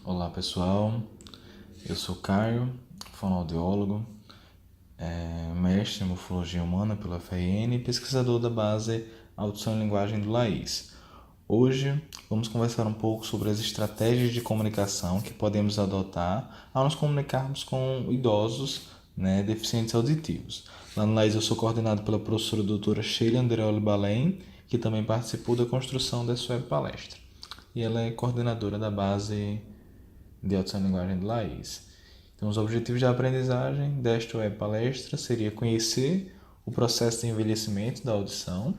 Olá pessoal, eu sou Caio, fonoaudiólogo, mestre em Morfologia Humana pela FIN e pesquisador da base Audição e Linguagem do LAIS. Hoje vamos conversar um pouco sobre as estratégias de comunicação que podemos adotar ao nos comunicarmos com idosos, deficientes auditivos. Lá no LAIS eu sou coordenado pela professora doutora Sheila Andreoli Balém, que também participou da construção dessa web palestra. E ela é coordenadora da base de audição e linguagem do LAIS. Então, os objetivos da aprendizagem desta web palestra seria conhecer o processo de envelhecimento da audição,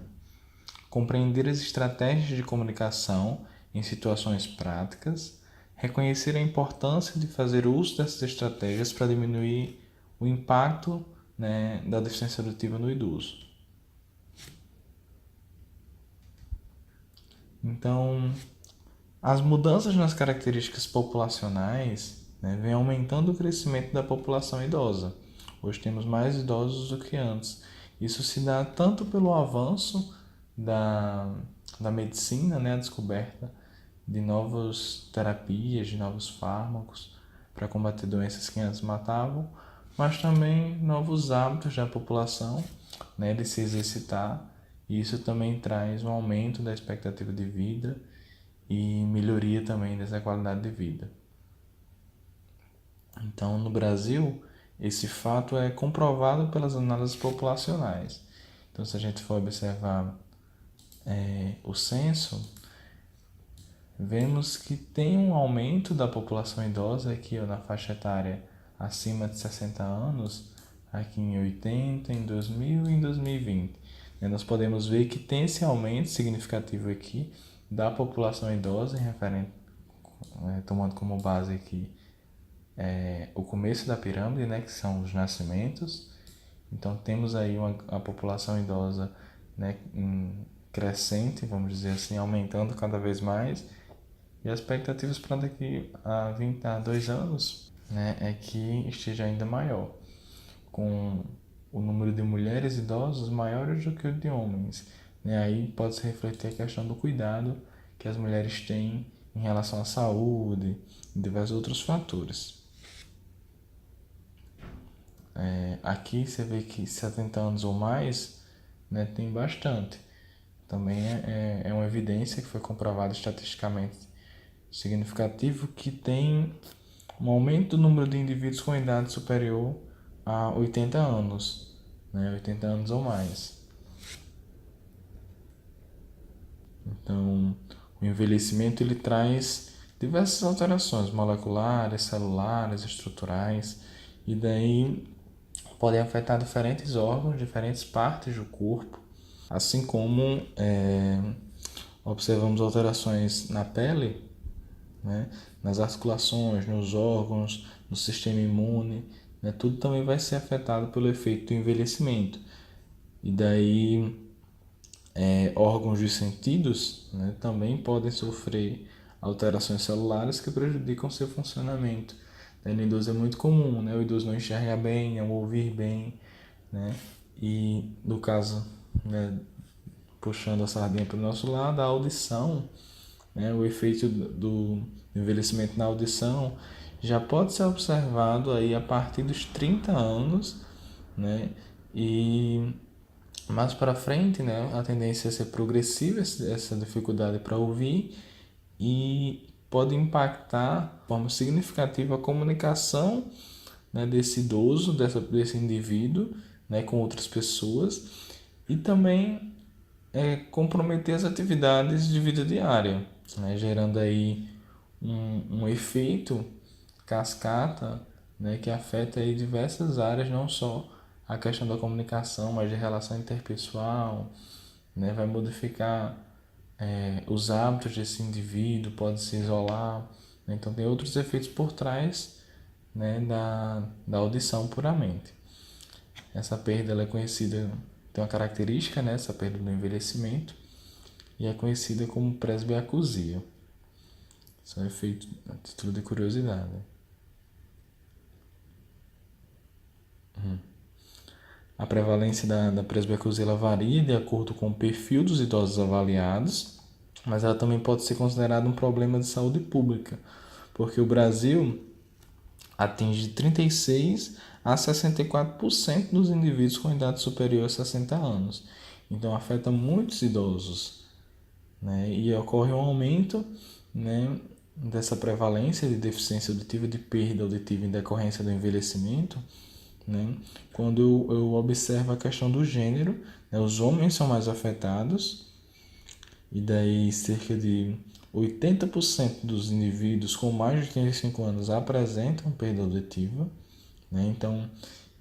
compreender as estratégias de comunicação em situações práticas, reconhecer a importância de fazer uso dessas estratégias para diminuir o impacto da deficiência auditiva no idoso. Então, as mudanças nas características populacionais vêm aumentando o crescimento da população idosa. Hoje temos mais idosos do que antes. Isso se dá tanto pelo avanço da medicina, a descoberta de novas terapias, de novos fármacos para combater doenças que antes matavam, mas também novos hábitos da população de se exercitar. E isso também traz um aumento da expectativa de vida e melhoria também dessa qualidade de vida. Então, no Brasil, esse fato é comprovado pelas análises populacionais. Então, se a gente for observar o censo, vemos que tem um aumento da população idosa aqui na faixa etária acima de 60 anos, aqui em 80, em 2000 e em 2020. Nós podemos ver que tem esse aumento significativo aqui da população idosa, tomando como base aqui o começo da pirâmide, que são os nascimentos. Então temos aí a população idosa crescente, vamos dizer assim, aumentando cada vez mais. E as expectativas para daqui a 2 anos é que esteja ainda maior, com o número de mulheres idosas maiores do que o de homens. Aí pode se refletir a questão do cuidado que as mulheres têm em relação à saúde e diversos outros fatores. Aqui você vê que 70 anos ou mais tem bastante. Também é uma evidência que foi comprovada estatisticamente significativo que tem um aumento do número de indivíduos com idade superior a 80 anos, 80 anos ou mais. Então, o envelhecimento ele traz diversas alterações moleculares, celulares, estruturais, e daí podem afetar diferentes órgãos, diferentes partes do corpo, assim como observamos alterações na pele, nas articulações, nos órgãos, no sistema imune, tudo também vai ser afetado pelo efeito do envelhecimento. E daí órgãos dos sentidos também podem sofrer alterações celulares que prejudicam seu funcionamento. No idoso é muito comum, o idoso não enxerga bem, não ouvir bem, e no caso, puxando a sardinha para o nosso lado, a audição, o efeito do envelhecimento na audição já pode ser observado aí a partir dos 30 anos, e mais para frente, a tendência é ser progressiva essa dificuldade para ouvir e pode impactar de forma significativa a comunicação desse idoso, desse indivíduo com outras pessoas e também comprometer as atividades de vida diária, gerando aí um efeito cascata que afeta aí diversas áreas, não só a questão da comunicação, mas de relação interpessoal, vai modificar os hábitos desse indivíduo, pode se isolar, então tem outros efeitos por trás da audição puramente. Essa perda ela é conhecida, tem uma característica, essa perda do envelhecimento, e é conhecida como presbiacusia. Isso é efeito a título de curiosidade. A prevalência da presbiacusia ela varia de acordo com o perfil dos idosos avaliados, mas ela também pode ser considerada um problema de saúde pública, porque o Brasil atinge 36 a 64% dos indivíduos com idade superior a 60 anos. Então afeta muitos idosos, né? E ocorre um aumento, né, dessa prevalência de deficiência auditiva, de perda auditiva em decorrência do envelhecimento, né? Quando eu observo a questão do gênero, né, os homens são mais afetados, e daí cerca de 80% dos indivíduos com mais de 35 anos apresentam perda auditiva, né? Então,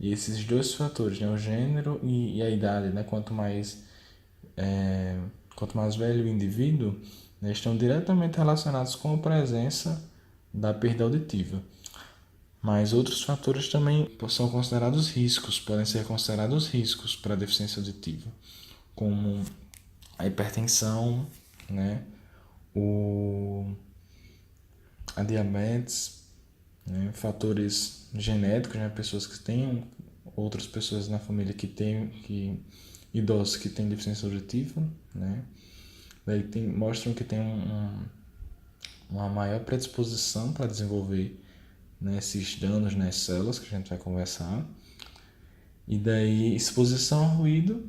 esses dois fatores, né, o gênero e a idade, né, quanto mais velho o indivíduo, né, estão diretamente relacionados com a presença da perda auditiva. Mas outros fatores também são considerados riscos, podem ser considerados riscos para a deficiência auditiva, como a hipertensão, né, a diabetes, né, fatores genéticos, né, pessoas que têm, outras pessoas na família idosos que têm deficiência auditiva, né, daí mostram que tem uma maior predisposição para desenvolver, né, esses danos nas células que a gente vai conversar. E daí, exposição ao ruído,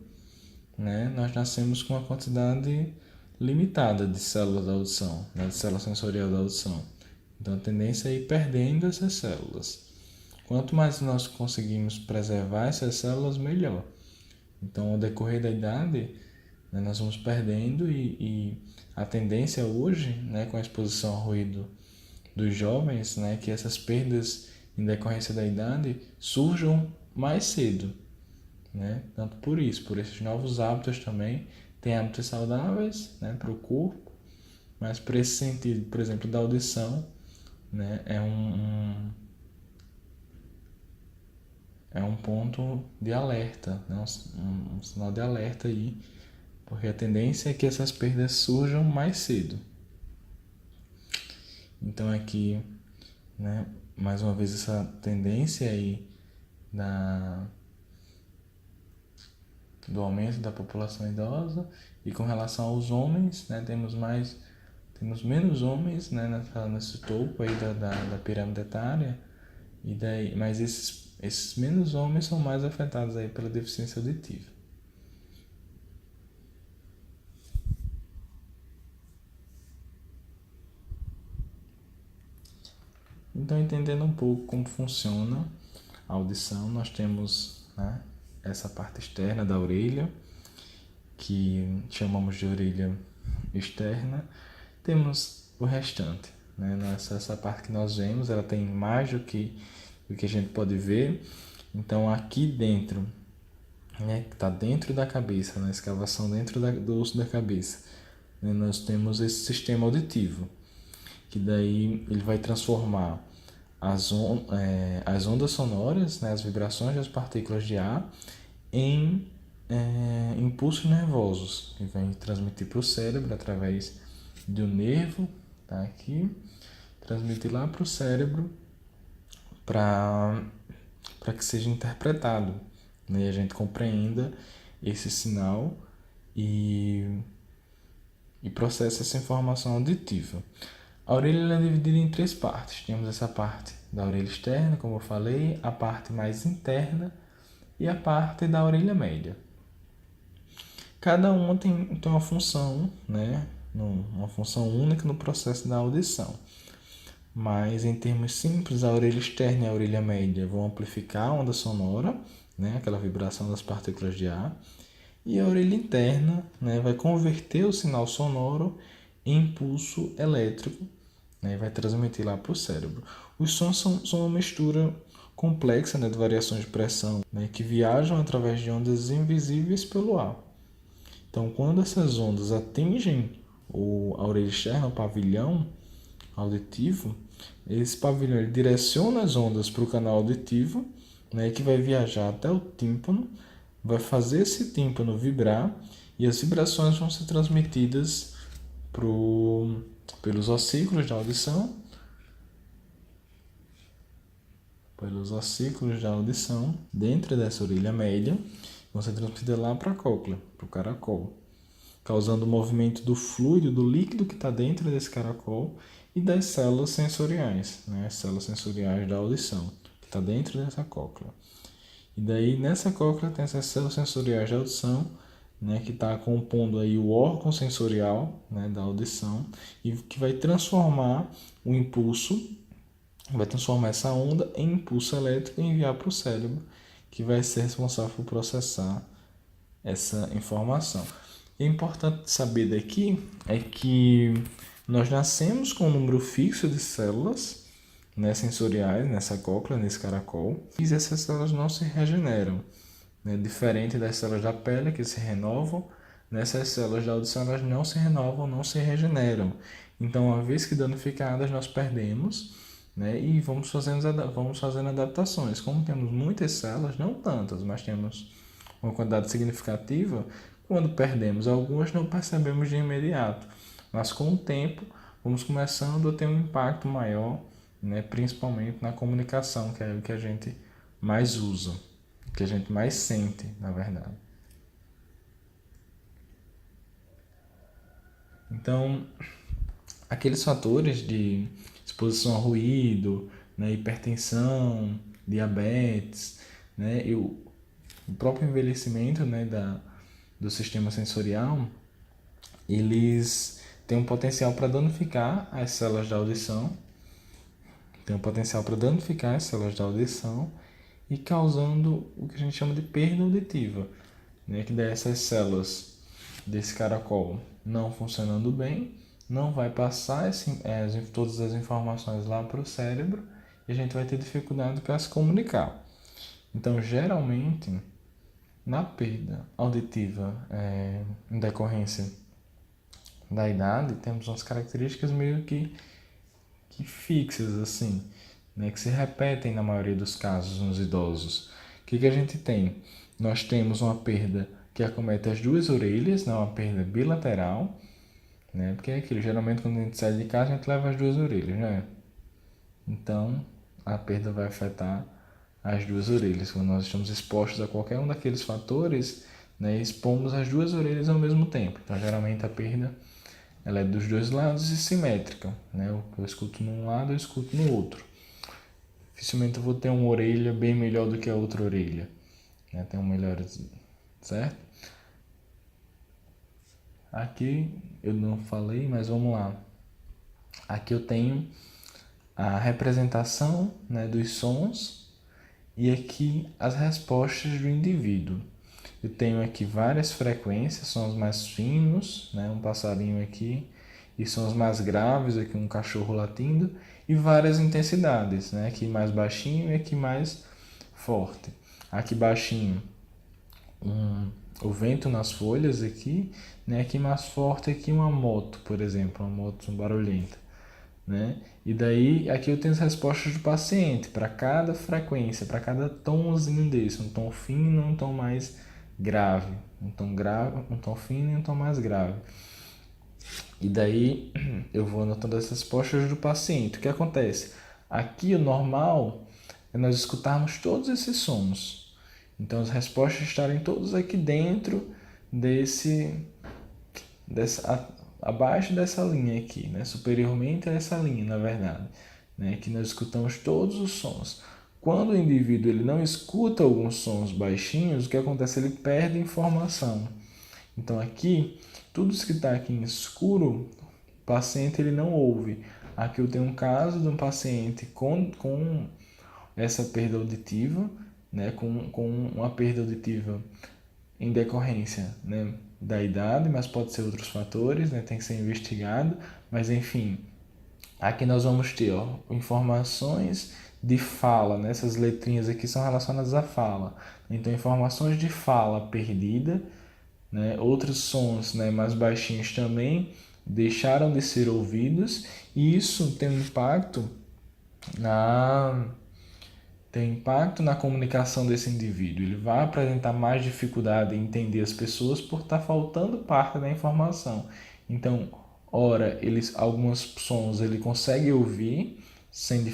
né, nós nascemos com uma quantidade limitada de células da audição, né, de célula sensorial da audição. Então a tendência é ir perdendo essas células. Quanto mais nós conseguimos preservar essas células, melhor. Então, ao decorrer da idade, né, nós vamos perdendo e a tendência hoje, né, com a exposição ao ruído dos jovens, né, que essas perdas em decorrência da idade surjam mais cedo, né? Tanto por isso, por esses novos hábitos também, tem hábitos saudáveis, né, para o corpo, mas para esse sentido, por exemplo, da audição, né, é um ponto de alerta, né, um sinal de alerta aí, porque a tendência é que essas perdas surjam mais cedo. Então aqui, né, mais uma vez essa tendência aí do aumento da população idosa, e com relação aos homens, né, temos menos homens, né, nesse topo aí da pirâmide etária, e daí, mas esses menos homens são mais afetados aí pela deficiência auditiva. Então, entendendo um pouco como funciona a audição, nós temos, né, essa parte externa da orelha, que chamamos de orelha externa. Temos o restante, né? Essa parte que nós vemos, ela tem mais do que a gente pode ver. Então, aqui dentro, né, que está dentro da cabeça, na escavação dentro do osso da cabeça, né, nós temos esse sistema auditivo, que daí ele vai transformar as ondas sonoras, né, as vibrações das partículas de ar, em impulsos nervosos, que vem transmitir para o cérebro através de um nervo, tá aqui, transmitir lá para o cérebro para que seja interpretado, né, e a gente compreenda esse sinal e processe essa informação auditiva. A orelha é dividida em 3 partes. Temos essa parte da orelha externa, como eu falei, a parte mais interna e a parte da orelha média. Cada uma tem uma função, né? Uma função única no processo da audição. Mas, em termos simples, a orelha externa e a orelha média vão amplificar a onda sonora, né? Aquela vibração das partículas de ar. E a orelha interna, né, vai converter o sinal sonoro em impulso elétrico, né, e vai transmitir lá para o cérebro. Os sons são uma mistura complexa, né, de variações de pressão, né, que viajam através de ondas invisíveis pelo ar. Então, quando essas ondas atingem a orelha externa, o pavilhão auditivo, esse pavilhão ele direciona as ondas para o canal auditivo, né, que vai viajar até o tímpano, vai fazer esse tímpano vibrar, e as vibrações vão ser transmitidas pelos ossículos da audição, dentro dessa orelha média, vão ser transmitidas lá para a cóclea, para o caracol, causando o movimento do fluido, do líquido que está dentro desse caracol, e das células sensoriais, né? As células sensoriais da audição, que está dentro dessa cóclea. E daí nessa cóclea tem essas células sensoriais da audição, né, que está compondo aí o órgão sensorial, né, da audição, e que vai transformar o impulso, vai transformar essa onda em impulso elétrico e enviar para o cérebro, que vai ser responsável por processar essa informação. E é importante saber daqui é que nós nascemos com um número fixo de células, né, sensoriais nessa cóclea, nesse caracol, e essas células não se regeneram, né, diferente das células da pele que se renovam. Nessas células da audição elas não se renovam, não se regeneram. Então, uma vez que danificadas, nós perdemos, né, e vamos fazendo adaptações. Como temos muitas células, não tantas, mas temos uma quantidade significativa, quando perdemos algumas não percebemos de imediato, mas com o tempo vamos começando a ter um impacto maior, né, principalmente na comunicação, que é o que a gente mais usa, que a gente mais sente, na verdade. Então, aqueles fatores de exposição a ruído, né, hipertensão, diabetes, né, o próprio envelhecimento, né, do sistema sensorial, eles têm um potencial para danificar as células da audição, e causando o que a gente chama de perda auditiva, né, que daí essas células desse caracol não funcionando bem, não vai passar todas as informações lá para o cérebro e a gente vai ter dificuldade para se comunicar. Então, geralmente, na perda auditiva em decorrência da idade, temos umas características meio que fixas, assim, né, que se repetem na maioria dos casos nos idosos. O que a gente tem? Nós temos uma perda que acomete as duas orelhas, né, uma perda bilateral, né, porque é aquilo, geralmente quando a gente sai de casa a gente leva as duas orelhas, né? Então, a perda vai afetar as duas orelhas. Quando nós estamos expostos a qualquer um daqueles fatores, né, expomos as duas orelhas ao mesmo tempo. Então, geralmente a perda ela é dos dois lados e simétrica, né? Eu escuto num lado, eu escuto no outro. Dificilmente eu vou ter uma orelha bem melhor do que a outra orelha, né? Tem um melhor, certo? Aqui eu não falei, mas vamos lá. Aqui eu tenho a representação, né, dos sons e aqui as respostas do indivíduo. Eu tenho aqui várias frequências, sons mais finos, né, um passarinho aqui, e sons mais graves, aqui um cachorro latindo, e várias intensidades, né, aqui mais baixinho e aqui mais forte. Aqui baixinho, o vento nas folhas aqui, né, aqui mais forte aqui uma moto, por exemplo, uma moto barulhenta, né? E daí aqui eu tenho as respostas do paciente para cada frequência, para cada tomzinho desse, um tom fino e um tom mais grave, um tom fino e um tom mais grave. E daí eu vou anotando essas respostas do paciente. O que acontece? Aqui o normal é nós escutarmos todos esses sons. Então as respostas estarem todas aqui dentro abaixo dessa linha aqui, né? Superiormente a essa linha, na verdade, né? Que nós escutamos todos os sons. Quando o indivíduo ele não escuta alguns sons baixinhos, o que acontece? Ele perde informação. Então aqui, tudo isso que está aqui em escuro, o paciente ele não ouve. Aqui eu tenho um caso de um paciente com essa perda auditiva, né? Com uma perda auditiva em decorrência, né, da idade, mas pode ser outros fatores, né, tem que ser investigado, mas enfim, aqui nós vamos ter informações de fala, né, essas letrinhas aqui são relacionadas à fala, então informações de fala perdida, né, outros sons, né, mais baixinhos também deixaram de ser ouvidos, e isso tem um impacto na comunicação desse indivíduo. Ele vai apresentar mais dificuldade em entender as pessoas por estar faltando parte da informação. Então, ora, alguns sons ele consegue ouvir sem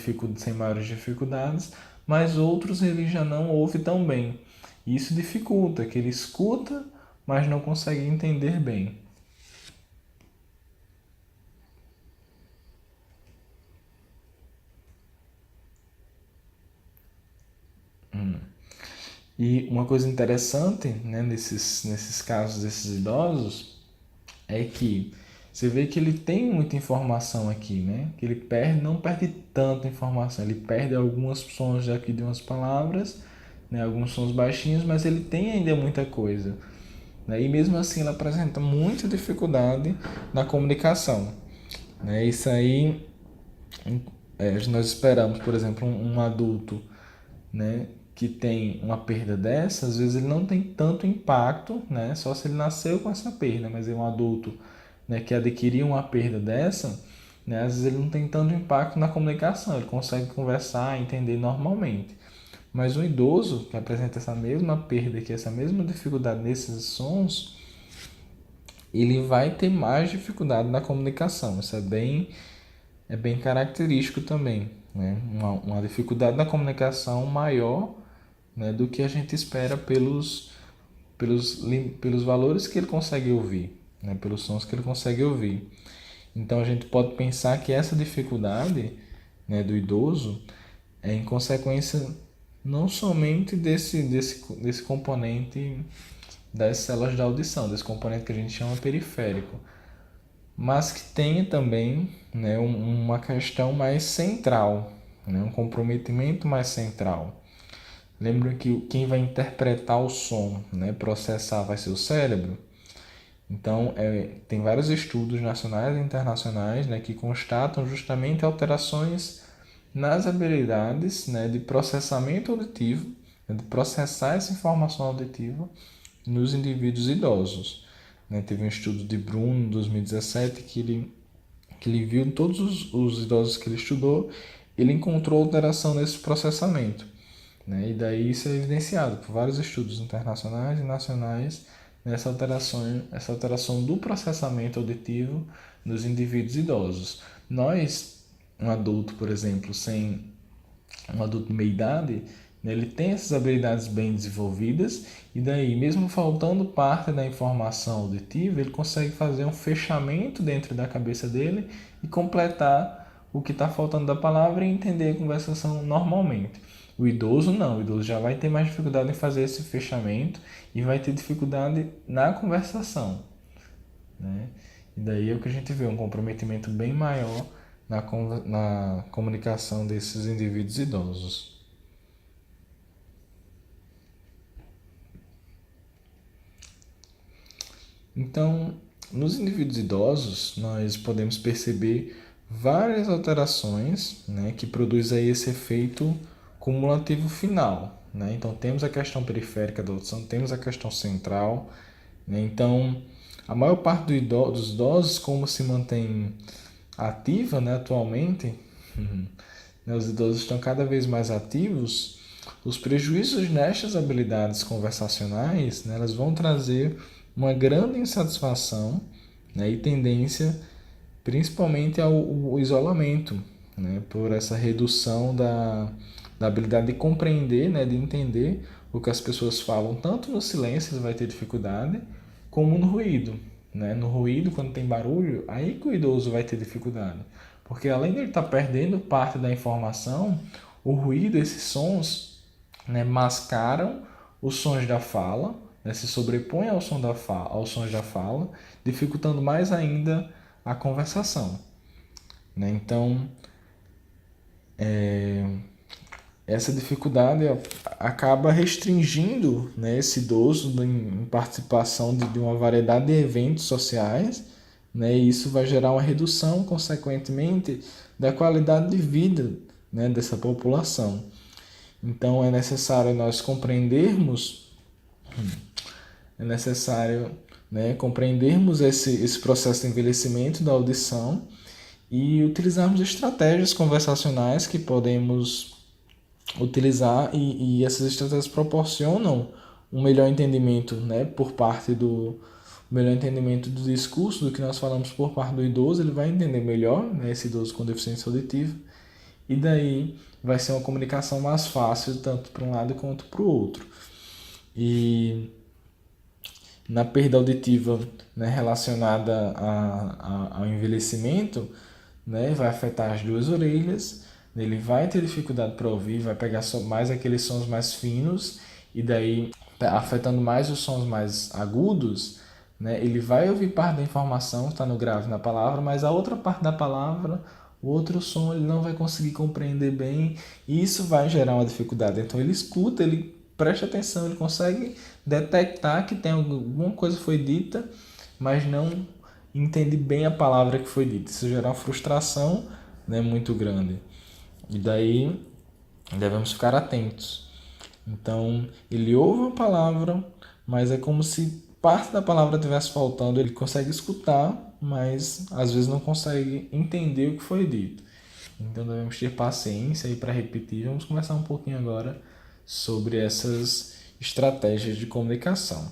maiores dificuldades, mas outros ele já não ouve tão bem. Isso dificulta, que ele escuta, mas não consegue entender bem. E uma coisa interessante, né, nesses casos desses idosos é que você vê que ele tem muita informação aqui, né? Que ele não perde tanta informação, ele perde alguns sons aqui de umas palavras, né? Alguns sons baixinhos, mas ele tem ainda muita coisa, né? E mesmo assim ele apresenta muita dificuldade na comunicação, né? Isso aí nós esperamos, por exemplo, um adulto, né, que tem uma perda dessa, às vezes ele não tem tanto impacto, né, só se ele nasceu com essa perda, mas é um adulto, né, que adquiriu uma perda dessa, né, às vezes ele não tem tanto impacto na comunicação, ele consegue conversar, entender normalmente. Mas um idoso que apresenta essa mesma perda, que essa mesma dificuldade nesses sons, ele vai ter mais dificuldade na comunicação. Isso é bem característico também, né? Uma dificuldade na comunicação maior, né, do que a gente espera pelos valores que ele consegue ouvir, né, pelos sons que ele consegue ouvir. Então a gente pode pensar que essa dificuldade, né, do idoso é em consequência não somente desse componente das células da audição, desse componente que a gente chama periférico, mas que tenha também, né, uma questão mais central, né, um comprometimento mais central. Lembra que quem vai interpretar o som, né, processar, vai ser o cérebro? Então, tem vários estudos nacionais e internacionais, né, que constatam justamente alterações nas habilidades, né, de processamento auditivo, né, de processar essa informação auditiva nos indivíduos idosos. Né? Teve um estudo de Bruno, em 2017, que ele viu em todos os idosos que ele estudou, ele encontrou alteração nesse processamento. Né? E daí isso é evidenciado por vários estudos internacionais e nacionais essa alteração do processamento auditivo nos indivíduos idosos. Nós, um adulto, por exemplo, um adulto de meia idade, né, ele tem essas habilidades bem desenvolvidas e daí, mesmo faltando parte da informação auditiva, ele consegue fazer um fechamento dentro da cabeça dele e completar o que está faltando da palavra e entender a conversação normalmente. O idoso não, o idoso já vai ter mais dificuldade em fazer esse fechamento e vai ter dificuldade na conversação, né? E daí é o que a gente vê, um comprometimento bem maior na comunicação desses indivíduos idosos. Então, nos indivíduos idosos, nós podemos perceber várias alterações, né, que produzem aí esse efeito cumulativo final. Né? Então, temos a questão periférica da audição, temos a questão central. Né? Então, a maior parte dos idosos, como se mantém ativa, né, atualmente, né, os idosos estão cada vez mais ativos, os prejuízos nestas habilidades conversacionais, né, elas vão trazer uma grande insatisfação, né, e tendência principalmente ao isolamento, né, por essa redução da habilidade de compreender, né, de entender o que as pessoas falam, tanto no silêncio ele vai ter dificuldade, como no ruído. Né? No ruído, quando tem barulho, aí que o idoso vai ter dificuldade. Porque além de ele estar perdendo parte da informação, o ruído, esses sons, né, mascaram os sons da fala, né, se sobrepõem aos sons da fala, dificultando mais ainda a conversação. Né? Então, essa dificuldade acaba restringindo, né, esse idoso em participação de uma variedade de eventos sociais, né, e isso vai gerar uma redução, consequentemente, da qualidade de vida, né, dessa população. Então é necessário nós compreendermos, é necessário, né, compreendermos esse processo de envelhecimento da audição e utilizarmos estratégias conversacionais que podemos utilizar e essas estratégias proporcionam um melhor entendimento, né, por parte do melhor entendimento do discurso do que nós falamos por parte do idoso, ele vai entender melhor, né, esse idoso com deficiência auditiva, e daí vai ser uma comunicação mais fácil tanto para um lado quanto para o outro. E na perda auditiva, né, relacionada ao envelhecimento, né, vai afetar as duas orelhas, ele vai ter dificuldade para ouvir, vai pegar mais aqueles sons mais finos e daí afetando mais os sons mais agudos, né, ele vai ouvir parte da informação que está no grave na palavra, mas a outra parte da palavra, o outro som, ele não vai conseguir compreender bem, e isso vai gerar uma dificuldade. Então ele escuta, ele presta atenção, ele consegue detectar que tem alguma coisa que foi dita, mas não entende bem a palavra que foi dita. Isso gera uma frustração, né, muito grande. E daí devemos ficar atentos. Então, ele ouve uma palavra, mas é como se parte da palavra estivesse faltando. Ele consegue escutar, mas às vezes não consegue entender o que foi dito. Então, devemos ter paciência aí para repetir. Vamos conversar um pouquinho agora sobre essas estratégias de comunicação.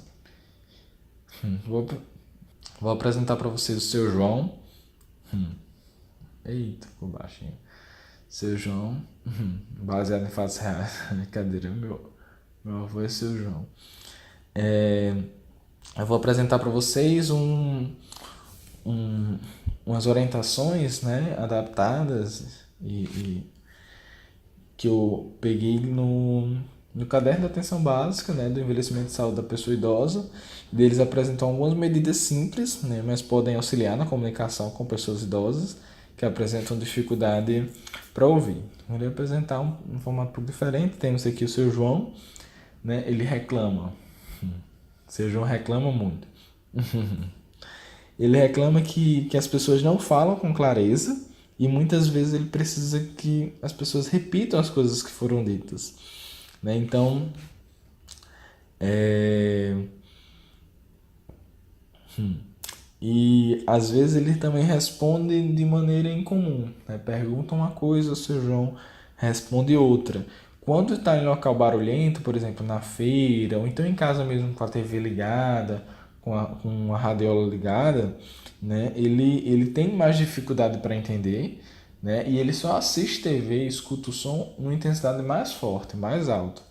Vou apresentar para vocês o seu João. Eita, ficou baixinho. Seu João, baseado em fatos reais. Brincadeira, meu avô é seu João. Eu vou apresentar para vocês umas orientações, né, adaptadas e que eu peguei no caderno de atenção básica, né, do envelhecimento de saúde da pessoa idosa. Eles apresentam algumas medidas simples, né, mas podem auxiliar na comunicação com pessoas idosas que apresentam dificuldade para ouvir. Vou lhe apresentar um formato diferente. Temos aqui o seu João, né, ele reclama. O seu João reclama muito. Ele reclama que as pessoas não falam com clareza e muitas vezes ele precisa que as pessoas repitam as coisas que foram ditas, né? Então, e às vezes ele também responde de maneira incomum, né? Pergunta uma coisa, o seu João responde outra. Quando está em local barulhento, por exemplo, na feira, ou então em casa mesmo com a TV ligada, com a radiola ligada, né? Ele tem mais dificuldade para entender, né? E ele só assiste TV e escuta o som numa intensidade mais forte, mais alta,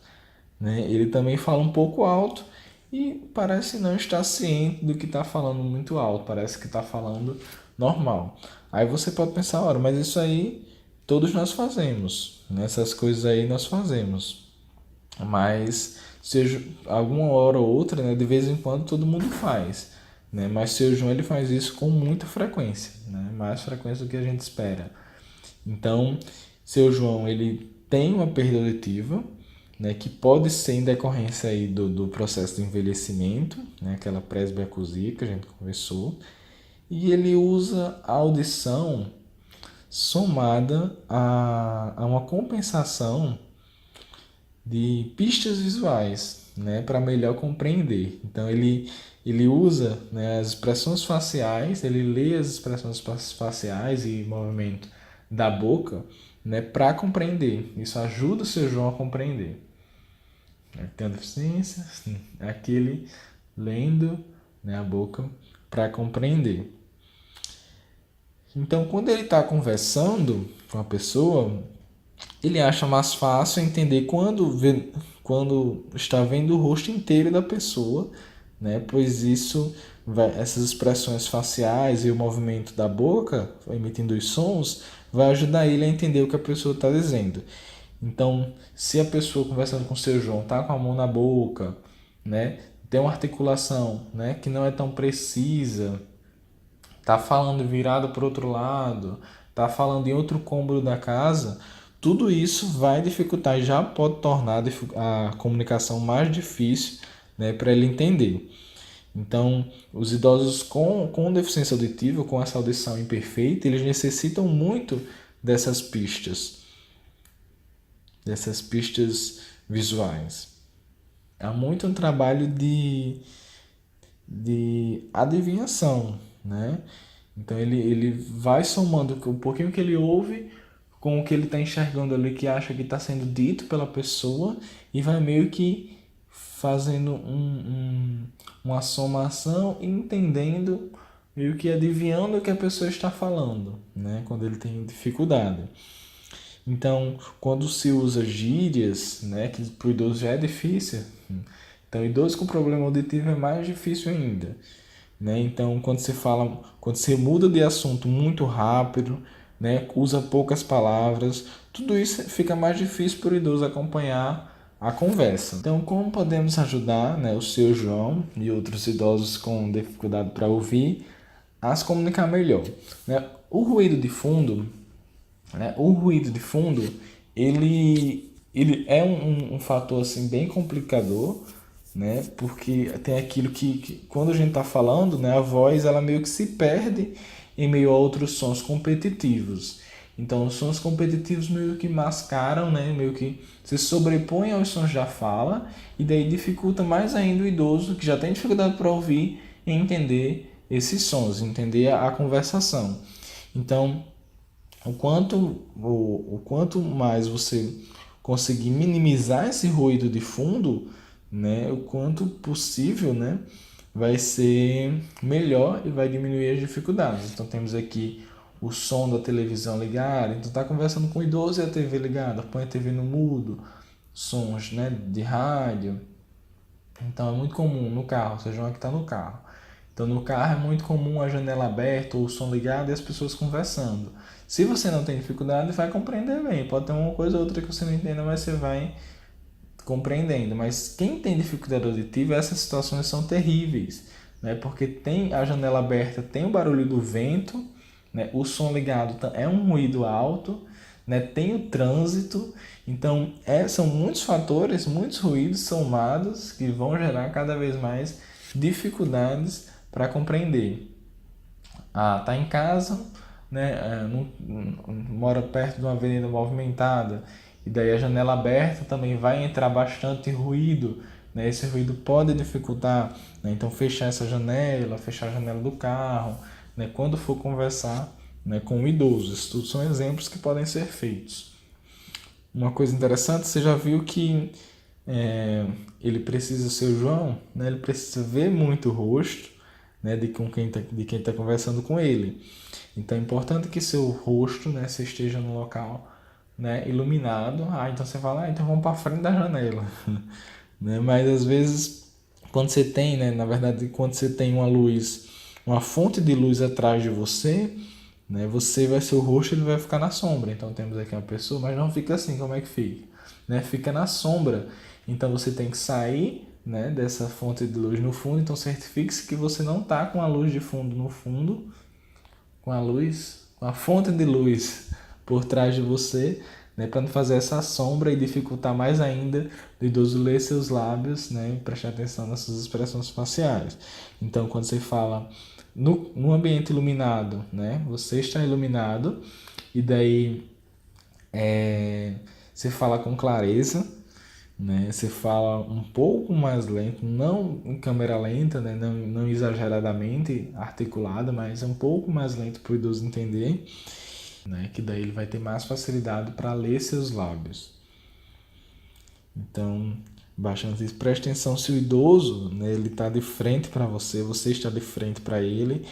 né? Ele também fala um pouco alto e parece não estar ciente do que está falando muito alto, parece que está falando normal. Aí você pode pensar, ora, mas isso aí todos nós fazemos, né? Essas coisas aí nós fazemos, mas seja alguma hora ou outra, né? De vez em quando todo mundo faz, né? Mas seu João ele faz isso com muita frequência, né? Mais frequência do que a gente espera. Então, seu João ele tem uma perda auditiva, né, que pode ser em decorrência aí do processo de envelhecimento, né, aquela presbiacusia que a gente conversou, e ele usa a audição somada a uma compensação de pistas visuais, né, para melhor compreender. Então ele usa, né, as expressões faciais, ele lê as expressões faciais e movimento da boca, né, para compreender. Isso ajuda o seu João a compreender. Tem a deficiência, aquele lendo, né, a boca para compreender. Então, quando ele está conversando com a pessoa, ele acha mais fácil entender quando está vendo o rosto inteiro da pessoa, né? Pois essas expressões faciais e o movimento da boca, emitindo os sons, vai ajudar ele a entender o que a pessoa está dizendo. Então, se a pessoa conversando com o seu João está com a mão na boca, né? Tem uma articulação, né, que não é tão precisa, tá falando virado para o outro lado, tá falando em outro cômodo da casa, tudo isso vai dificultar, já pode tornar a comunicação mais difícil, né, para ele entender. Então, os idosos com deficiência auditiva, com essa audição imperfeita, eles necessitam muito dessas pistas visuais. Há muito um trabalho de adivinhação, né? Então ele vai somando um pouquinho que ele ouve com o que ele está enxergando ali, que acha que está sendo dito pela pessoa, e vai meio que fazendo uma somação, entendendo, meio que adivinhando o que a pessoa está falando, né? Quando ele tem dificuldade. Então, quando se usa gírias, né, que para o idoso já é difícil, então idoso com problema auditivo é mais difícil ainda, né? Então, quando você muda de assunto muito rápido, né, usa poucas palavras, tudo isso fica mais difícil para o idoso acompanhar a conversa. Então, como podemos ajudar, né, o seu João e outros idosos com dificuldade para ouvir a se comunicar melhor? Né? O ruído de fundo, né, ele é um fator assim bem complicador, né? Porque tem aquilo que quando a gente está falando, né, a voz ela meio que se perde em meio a outros sons competitivos. Então, os sons competitivos meio que mascaram, né, meio que se sobrepõem aos sons da fala e daí dificulta mais ainda o idoso que já tem dificuldade para ouvir e entender esses sons, entender a conversação. Então, o quanto mais você conseguir minimizar esse ruído de fundo, né, o quanto possível, né, vai ser melhor e vai diminuir as dificuldades. Então temos aqui o som da televisão ligado, então está conversando com o idoso e a TV ligada, põe a TV no mudo, sons, né, de rádio. Então é muito comum no carro, seja uma que está no carro. Então no carro é muito comum a janela aberta ou o som ligado e as pessoas conversando. Se você não tem dificuldade, vai compreender bem. Pode ter uma coisa ou outra que você não entenda, mas você vai compreendendo. Mas quem tem dificuldade auditiva, essas situações são terríveis, né? Porque tem a janela aberta, tem o barulho do vento, né? O som ligado é um ruído alto, né? Tem o trânsito. Então, são muitos fatores, muitos ruídos somados que vão gerar cada vez mais dificuldades para compreender. Tá em casa, né? Mora perto de uma avenida movimentada e daí a janela aberta também vai entrar bastante ruído, né? Esse ruído pode dificultar, né? Então fechar essa janela, fechar a janela do carro, né? Quando for conversar, né, com o idoso. Isso tudo são exemplos que podem ser feitos. Uma coisa interessante, você já viu que ele precisa, o seu João, né, ele precisa ver muito o rosto, né, de quem tá conversando com ele. Então é importante que seu rosto, né, você esteja no local, né, iluminado. Então você fala, então vamos para frente da janela. Né? Mas às vezes, quando você tem, né, na verdade, quando você tem uma luz, uma fonte de luz atrás de você, né, você vai ser o rosto, ele vai ficar na sombra. Então temos aqui uma pessoa, mas não fica assim, como é que fica? Né? Fica na sombra. Então você tem que sair, né, dessa fonte de luz no fundo. Então certifique-se que você não está com a luz de fundo no fundo, com a luz, com a fonte de luz por trás de você, né, para não fazer essa sombra e dificultar mais ainda o idoso ler seus lábios, né, e prestar atenção nas suas expressões faciais. Então, quando você fala no ambiente iluminado, né, você está iluminado e daí você fala com clareza, né? Você fala um pouco mais lento, não em câmera lenta, né? Não exageradamente articulada, mas é um pouco mais lento para o idoso entender, né? Que daí ele vai ter mais facilidade para ler seus lábios. Então, bastante isso. Preste atenção se o idoso, né, ele está de frente para você, você está de frente para ele.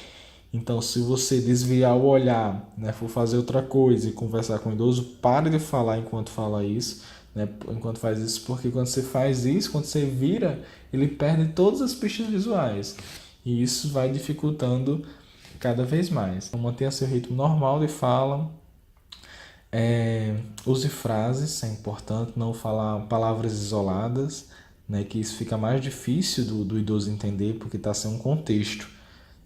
Então, se você desviar o olhar, né, for fazer outra coisa e conversar com o idoso, pare de falar enquanto fala isso, né, enquanto faz isso, porque quando você faz isso, quando você vira, ele perde todas as pistas visuais. E isso vai dificultando cada vez mais. Então, mantenha seu ritmo normal de fala. Use frases, é importante não falar palavras isoladas, né, que isso fica mais difícil do idoso entender, porque está sem um contexto.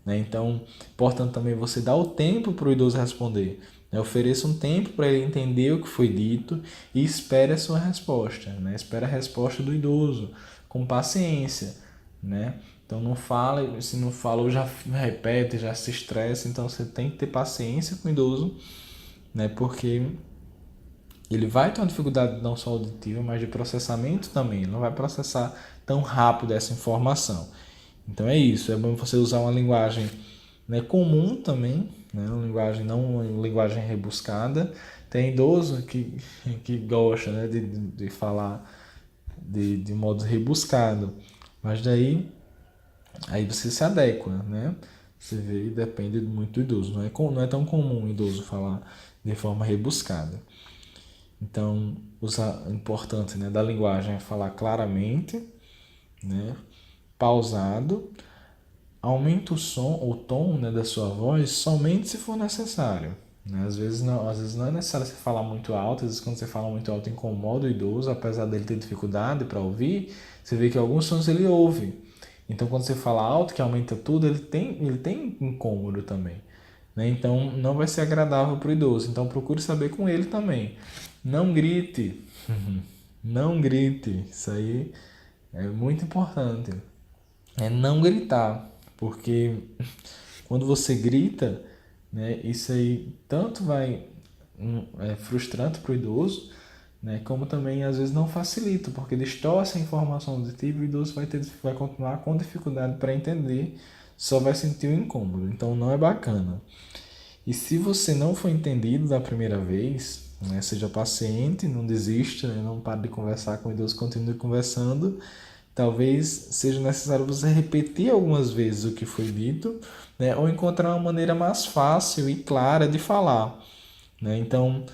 Né? Então, importante também você dar o tempo para o idoso responder. Né? Ofereça um tempo para ele entender o que foi dito e espere a sua resposta. Né? Espere a resposta do idoso, com paciência. Né? Então, não fale, se não falou, já repete, já se estressa. Então, você tem que ter paciência com o idoso, né? Porque ele vai ter uma dificuldade não só auditiva, mas de processamento também. Ele não vai processar tão rápido essa informação. Então é isso, é bom você usar uma linguagem, né, comum também, né, uma linguagem não uma linguagem rebuscada. Tem idoso que gosta, né, de falar de modo rebuscado, mas daí aí você se adequa, né? Você vê, depende muito do idoso. Não é tão comum o idoso falar de forma rebuscada. Então, o importante, né, da linguagem é falar claramente, né, pausado. Aumente o som, o tom, né, da sua voz somente se for necessário. né? Às vezes não é necessário você falar muito alto, às vezes quando você fala muito alto incomoda o idoso, apesar dele ter dificuldade para ouvir, você vê que alguns sons ele ouve. Então quando você fala alto, que aumenta tudo, ele tem incômodo também, né? Então não vai ser agradável para o idoso. Então procure saber com ele também. Não grite, não grite. Isso aí é muito importante. É não gritar, porque quando você grita, né, isso aí tanto vai é frustrante para o idoso, né, como também às vezes não facilita, porque distorce a informação auditiva e o idoso vai continuar com dificuldade para entender, só vai sentir o incômodo. Então não é bacana. E se você não for entendido da primeira vez, né, seja paciente, não desista, né, não pare de conversar com o idoso, continue conversando. Talvez seja necessário você repetir algumas vezes o que foi dito, né, ou encontrar uma maneira mais fácil e clara de falar, né? Então,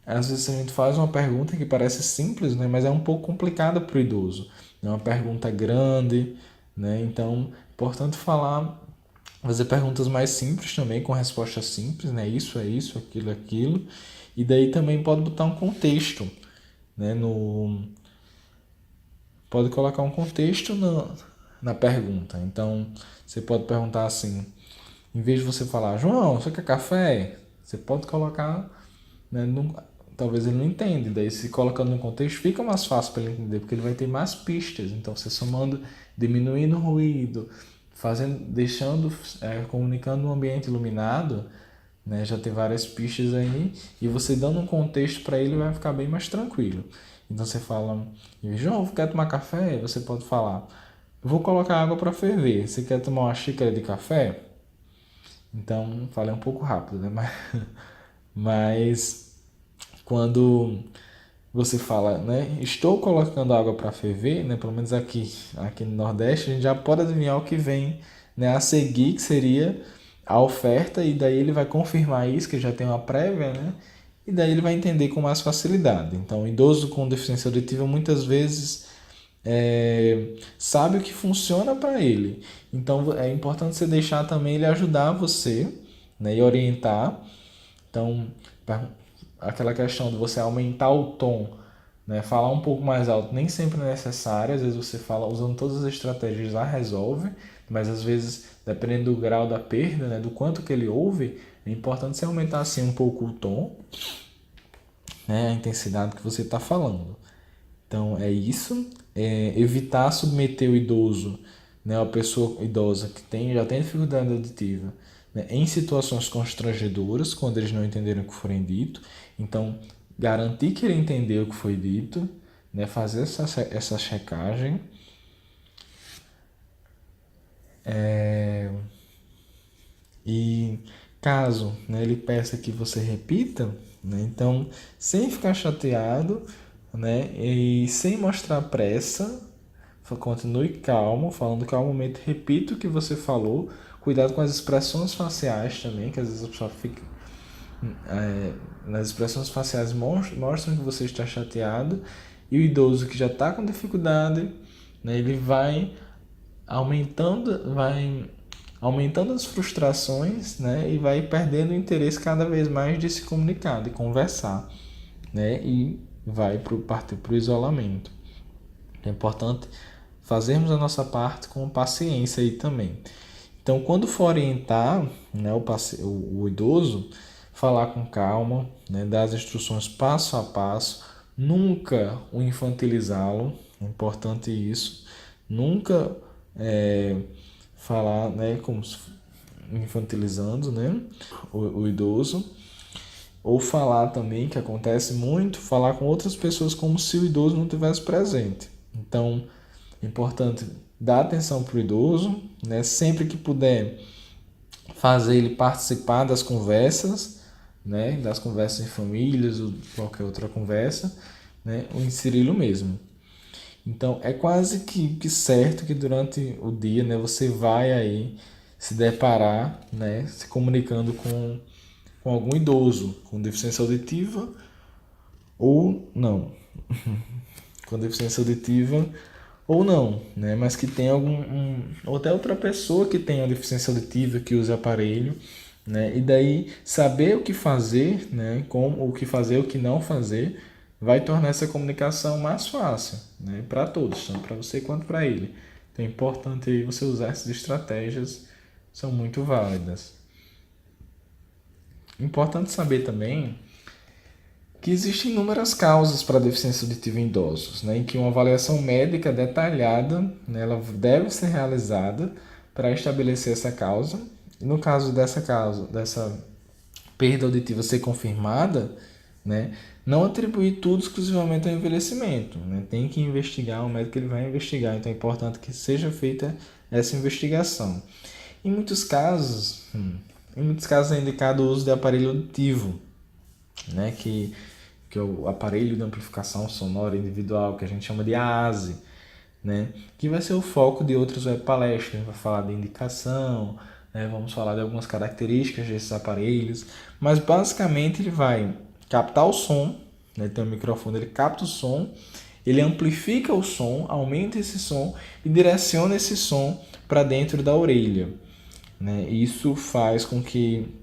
às vezes a gente faz uma pergunta que parece simples, né, mas é um pouco complicada para o idoso. É uma pergunta grande, né? Então, é importante fazer perguntas mais simples também, com respostas simples, né? Isso é isso, aquilo é aquilo. E daí também pode botar um contexto, né? Pode colocar um contexto na pergunta. Então, você pode perguntar assim, em vez de você falar, João, você quer café? Você pode colocar, né, talvez ele não entenda, daí se colocando no contexto fica mais fácil para ele entender, porque ele vai ter mais pistas. Então, você somando, diminuindo o ruído, comunicando um ambiente iluminado, né, já tem várias pistas aí, e você dando um contexto para ele vai ficar bem mais tranquilo. Então você fala, João, quer tomar café? Você pode falar, vou colocar água para ferver, você quer tomar uma xícara de café? Então, falei um pouco rápido, né? Mas quando você fala, né? Estou colocando água para ferver, né? Pelo menos aqui no Nordeste, a gente já pode adivinhar o que vem, né, a seguir, que seria a oferta, e daí ele vai confirmar isso, que já tem uma prévia, né? E daí ele vai entender com mais facilidade. Então, o idoso com deficiência auditiva muitas vezes sabe o que funciona para ele. Então, é importante você deixar também ele ajudar você, né, e orientar. Então, aquela questão de você aumentar o tom, né, falar um pouco mais alto, nem sempre é necessário. Às vezes você fala usando todas as estratégias já resolve, mas às vezes, dependendo do grau da perda, né, do quanto que ele ouve, é importante você aumentar assim um pouco o tom, né, a intensidade que você está falando. Então é isso, evitar submeter o idoso, né, a pessoa idosa que já tem dificuldade auditiva, né, em situações constrangedoras, quando eles não entenderam o que foi dito. Então, garantir que ele entendeu o que foi dito, né, fazer essa checagem. E caso, né, ele peça que você repita, né, então, sem ficar chateado, né, e sem mostrar pressa, continue calmo, falando calmamente, repita o que você falou. Cuidado com as expressões faciais também, que às vezes a pessoa fica. Nas expressões faciais mostram que você está chateado, e o idoso que já está com dificuldade, né, ele vai aumentando as frustrações, né, e vai perdendo o interesse cada vez mais de se comunicar, de conversar, né, e partir para o isolamento. É importante fazermos a nossa parte com paciência aí também. Então, quando for orientar, né, o idoso, falar com calma, né, dar as instruções passo a passo, nunca o infantilizá-lo, é importante isso, nunca falar, né, como infantilizando, né, o idoso, ou falar também, que acontece muito, falar com outras pessoas como se o idoso não estivesse presente. Então, é importante dar atenção para o idoso, né? Sempre que puder, fazer ele participar das conversas, né? Das conversas em famílias ou qualquer outra conversa, né? Ou inseri-lo mesmo. Então, é quase que certo que durante o dia, né, você vai aí se deparar, né, se comunicando com algum idoso com deficiência auditiva ou não, com deficiência auditiva ou não, né? Mas que tem ou até outra pessoa que tenha deficiência auditiva que use aparelho, né? E daí saber o que fazer, né? Como o que fazer, o que não fazer, vai tornar essa comunicação mais fácil, né? Para todos, tanto para você quanto para ele. Então é importante aí você usar essas estratégias, são muito válidas. Importante saber também que existem inúmeras causas para a deficiência auditiva em idosos, né, em que uma avaliação médica detalhada, né, ela deve ser realizada para estabelecer essa causa. E no caso dessa perda auditiva ser confirmada, né, não atribuir tudo exclusivamente ao envelhecimento, né, tem que investigar, o médico ele vai investigar, então é importante que seja feita essa investigação. Em muitos casos, é indicado o uso de aparelho auditivo, né, que é o aparelho de amplificação sonora individual, que a gente chama de AASE, né, que vai ser o foco de outras web palestras. A gente vai falar de indicação, né, vamos falar de algumas características desses aparelhos, mas basicamente ele vai captar o som, né, tem um microfone, ele capta o som, ele amplifica o som, aumenta esse som e direciona esse som para dentro da orelha, né. Isso faz com que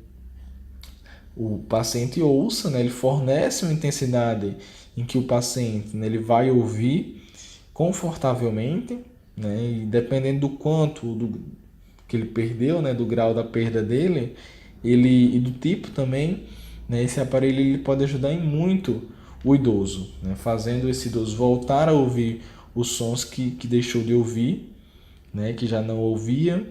o paciente ouça, né, ele fornece uma intensidade em que o paciente, né, ele vai ouvir confortavelmente, né, e dependendo do quanto que ele perdeu, né, do grau da perda dele, e do tipo também, né, esse aparelho ele pode ajudar em muito o idoso, né, fazendo esse idoso voltar a ouvir os sons que deixou de ouvir, né, que já não ouvia,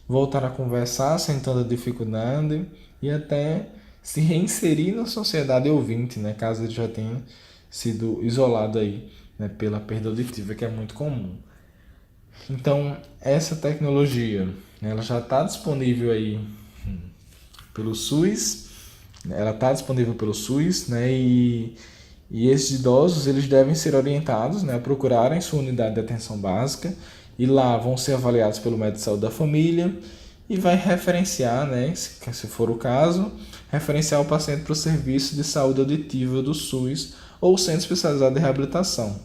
voltar a conversar sem tanta dificuldade e até se reinserir na sociedade ouvinte, né, caso ele já tenha sido isolado aí, né, pela perda auditiva, que é muito comum. Então, essa tecnologia, né, ela já está disponível aí pelo SUS, ela está disponível pelo SUS, né, e esses idosos eles devem ser orientados, né, a procurarem sua unidade de atenção básica e lá vão ser avaliados pelo médico de saúde da família e vai referenciar, né, se for o caso, referenciar o paciente para o serviço de saúde auditiva do SUS ou centro especializado de reabilitação,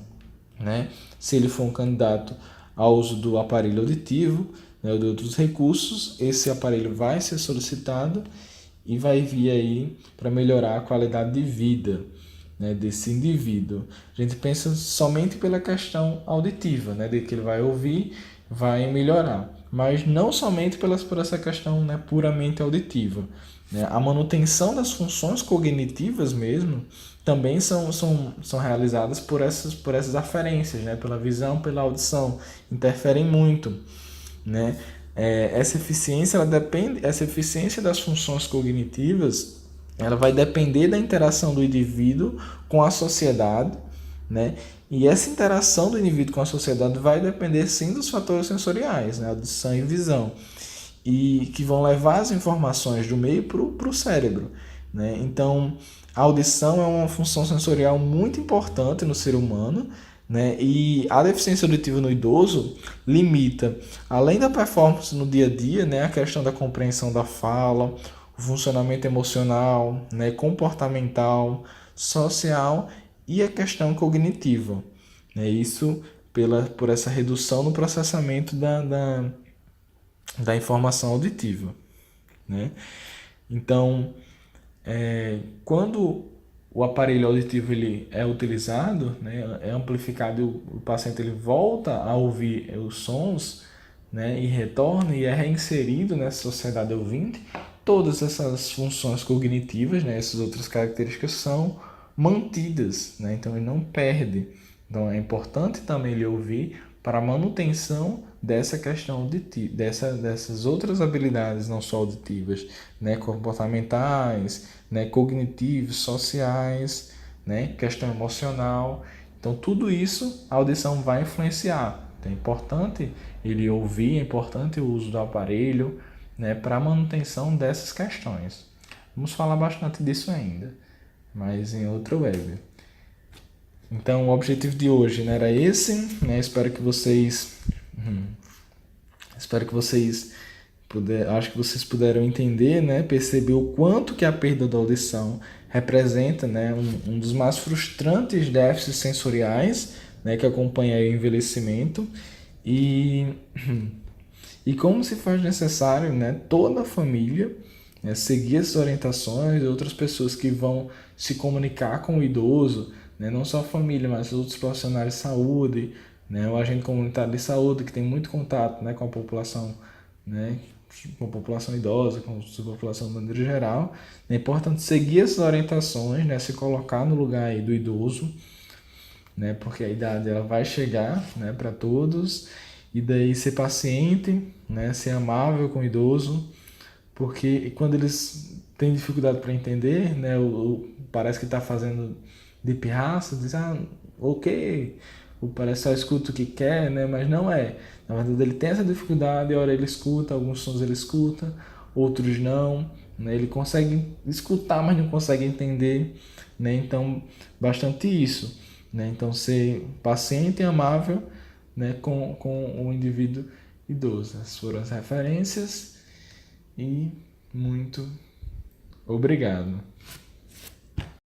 né? Se ele for um candidato ao uso do aparelho auditivo, né, ou de outros recursos, esse aparelho vai ser solicitado e vai vir aí para melhorar a qualidade de vida, né, desse indivíduo. A gente pensa somente pela questão auditiva, né, de que ele vai ouvir, vai melhorar, mas não somente por essa questão, né, puramente auditiva, né. A manutenção das funções cognitivas mesmo também são realizadas por essas aferências, né, pela visão, pela audição, interferem muito, né. Essa eficiência das funções cognitivas, ela vai depender da interação do indivíduo com a sociedade, né? E essa interação do indivíduo com a sociedade vai depender sim dos fatores sensoriais, né? Audição e visão, e que vão levar as informações do meio para o cérebro, né? Então, a audição é uma função sensorial muito importante no ser humano, né? E a deficiência auditiva no idoso limita, além da performance no dia a dia, né, a questão da compreensão da fala, o funcionamento emocional, né, comportamental, social e a questão cognitiva, né? Isso por essa redução no processamento da informação auditiva, né? Então, quando o aparelho auditivo ele é utilizado, né, é amplificado e o paciente ele volta a ouvir os sons, né, e retorna e é reinserido nessa sociedade ouvinte, todas essas funções cognitivas, né, essas outras características são mantidas, né, então ele não perde. Então é importante também ele ouvir para a manutenção dessa questão auditiva, dessas outras habilidades não só auditivas, né, comportamentais, né, cognitivos, sociais, né, questão emocional. Então tudo isso a audição vai influenciar. Então é importante ele ouvir, é importante o uso do aparelho, né, para a manutenção dessas questões. Vamos falar bastante disso ainda, mas em outra web. Então o objetivo de hoje, né, era esse, né? Espero que vocês acho que vocês puderam entender, né, perceber o quanto que a perda da audição representa, né, um dos mais frustrantes déficits sensoriais, né, que acompanha o envelhecimento e como se faz necessário, né, toda a família, né, seguir essas orientações, outras pessoas que vão se comunicar com o idoso, né, não só a família, mas outros profissionais de saúde, né, o agente comunitário de saúde que tem muito contato, né, com a população, né, com a população idosa, com a população de maneira geral. É importante seguir essas orientações, né, se colocar no lugar aí do idoso, né, porque a idade ela vai chegar, né, para todos, e daí ser paciente, né, ser amável com o idoso, porque quando eles têm dificuldade para entender, né, parece que está fazendo de pirraça, diz, ok, ou parece só escuta o que quer, né, mas não é. Na verdade, ele tem essa dificuldade, a hora ele escuta, alguns sons ele escuta, outros não, né, ele consegue escutar, mas não consegue entender, né, então, bastante isso, né, então ser paciente e amável, né, com o indivíduo idoso. Essas foram as referências e muito obrigado.